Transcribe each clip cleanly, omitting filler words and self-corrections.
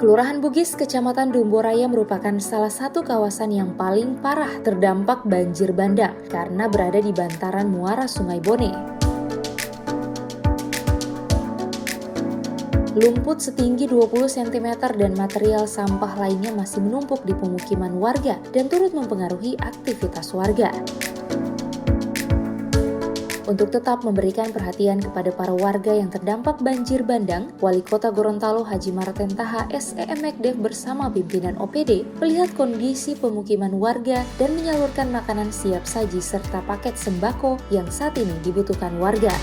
Kelurahan Bugis, Kecamatan Dumboraya merupakan salah satu kawasan yang paling parah terdampak banjir bandang karena berada di bantaran muara Sungai Bone. Lumpur setinggi 20 cm dan material sampah lainnya masih menumpuk di pemukiman warga dan turut mempengaruhi aktivitas warga. Untuk tetap memberikan perhatian kepada para warga yang terdampak banjir bandang, Wali Kota Gorontalo Haji Marten Taha SEM Mekdev bersama pimpinan OPD melihat kondisi pemukiman warga dan menyalurkan makanan siap saji serta paket sembako yang saat ini dibutuhkan warga.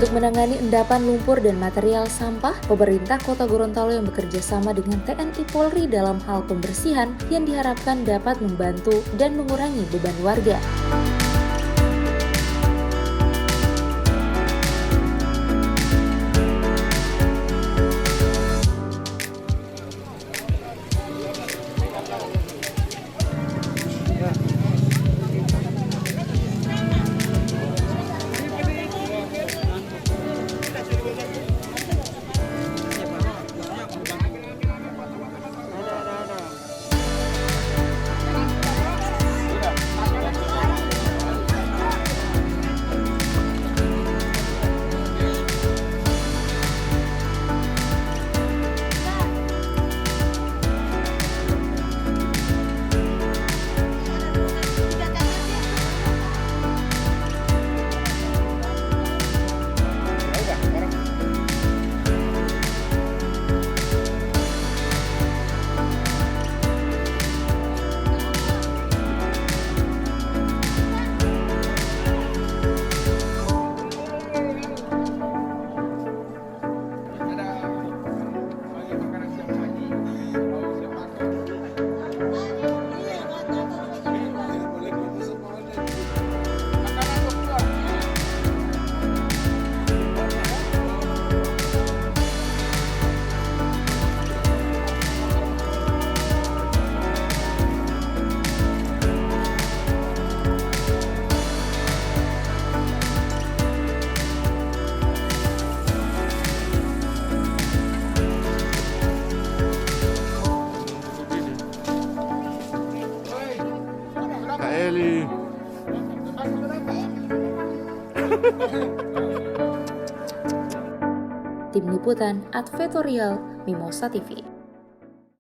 Untuk menangani endapan lumpur dan material sampah, pemerintah Kota Gorontalo yang bekerja sama dengan TNI Polri dalam hal pembersihan yang diharapkan dapat membantu dan mengurangi beban warga. Eli. Tim Liputan Advertorial Mimosa TV.